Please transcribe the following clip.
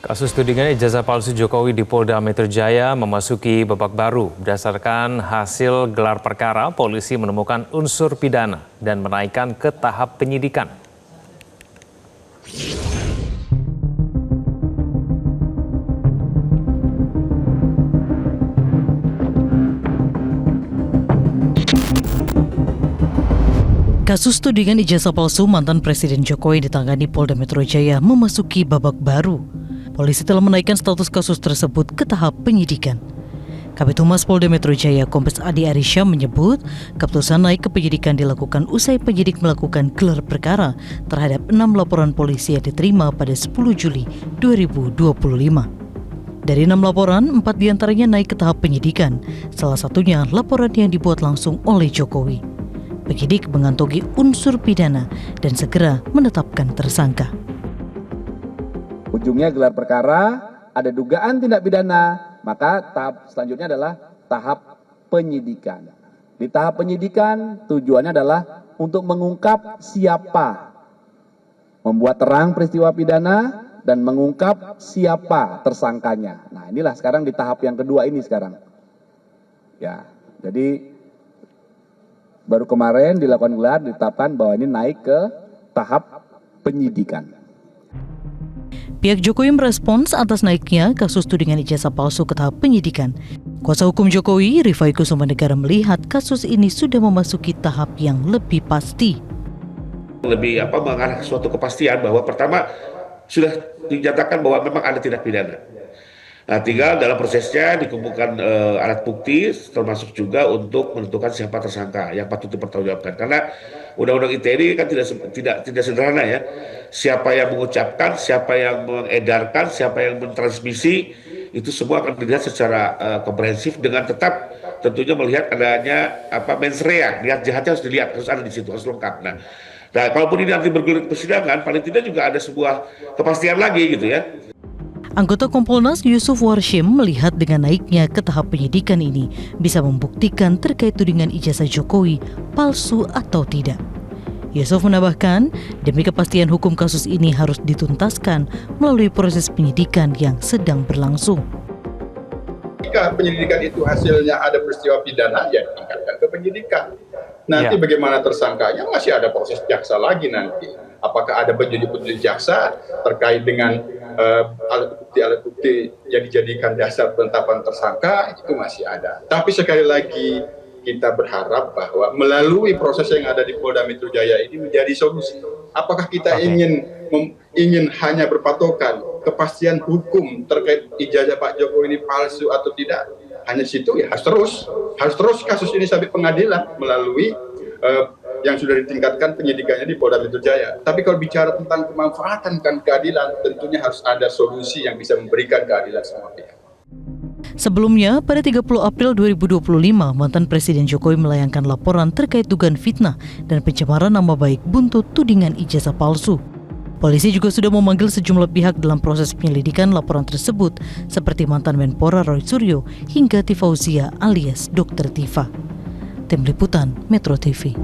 Kasus tudingan ijazah palsu Jokowi di Polda Metro Jaya memasuki babak baru. Berdasarkan hasil gelar perkara, polisi menemukan unsur pidana dan menaikkan ke tahap penyidikan. Kasus tudingan ijazah palsu mantan Presiden Jokowi ditangani Polda Metro Jaya memasuki babak baru. Polisi telah menaikkan status kasus tersebut ke tahap penyidikan. Kabid Humas Polda Metro Jaya Kombes Adi Arisya menyebut keputusan naik ke penyidikan dilakukan usai penyidik melakukan gelar perkara terhadap 6 laporan polisi yang diterima pada 10 Juli 2025. Dari 6 laporan, 4 diantaranya naik ke tahap penyidikan, salah satunya laporan yang dibuat langsung oleh Jokowi. Penyidik mengantongi unsur pidana dan segera menetapkan tersangka. Ujungnya gelar perkara, ada dugaan tindak pidana, maka tahap selanjutnya adalah tahap penyidikan. Di tahap penyidikan tujuannya adalah untuk mengungkap siapa membuat terang peristiwa pidana dan mengungkap siapa tersangkanya. Nah, inilah sekarang di tahap yang kedua ini sekarang. Ya, jadi baru kemarin dilakukan gelar, ditetapkan bahwa ini naik ke tahap penyidikan. Pihak Jokowi merespons atas naiknya kasus tudingan ijazah palsu ke tahap penyidikan. Kuasa hukum Jokowi, Rifai Kusumanegara, melihat kasus ini sudah memasuki tahap yang lebih pasti. Lebih mengarah suatu kepastian bahwa pertama sudah dinyatakan bahwa memang ada tindak pidana. Nah, tinggal dalam prosesnya dikumpulkan alat bukti, termasuk juga untuk menentukan siapa tersangka yang patut dipertanggungjawabkan. Karena Undang-Undang ITE ini kan tidak sederhana ya. Siapa yang mengucapkan, siapa yang mengedarkan, siapa yang mentransmisi, itu semua akan dilihat secara komprehensif dengan tetap tentunya melihat adanya mens rea, niat jahatnya harus dilihat, harus ada di situ, harus lengkap. Nah, kalaupun ini nanti bergulir persidangan, paling tidak juga ada sebuah kepastian lagi gitu ya. Anggota Kompolnas Yusuf Warshim melihat dengan naiknya ke tahap penyidikan ini bisa membuktikan terkait tudingan ijazah Jokowi palsu atau tidak. Yusuf menambahkan, demi kepastian hukum kasus ini harus dituntaskan melalui proses penyidikan yang sedang berlangsung. Jika penyidikan itu hasilnya ada peristiwa pidana, ya ditingkatkan ke penyidikan. Nanti bagaimana tersangkanya masih ada proses jaksa lagi nanti. Apakah ada petunjuk-petunjuk jaksa terkait dengan alat bukti yang dijadikan dasar penetapan tersangka, itu masih ada. Tapi sekali lagi kita berharap bahwa melalui proses yang ada di Polda Metro Jaya ini menjadi solusi. Apakah kita ingin hanya berpatokan kepastian hukum terkait ijazah Pak Jokowi ini palsu atau tidak? Hanya situ ya harus terus kasus ini sampai pengadilan melalui yang sudah ditingkatkan penyidikannya di Polda Metro Jaya. Tapi kalau bicara tentang kemanfaatan keadilan, tentunya harus ada solusi yang bisa memberikan keadilan semua pihak. Sebelumnya, pada 30 April 2025, mantan Presiden Jokowi melayangkan laporan terkait dugaan fitnah dan pencemaran nama baik buntut tudingan ijazah palsu. Polisi juga sudah memanggil sejumlah pihak dalam proses penyelidikan laporan tersebut, seperti mantan Menpora Roy Suryo hingga Tifauzia alias Dr. Tifa. Tim Liputan Metro TV.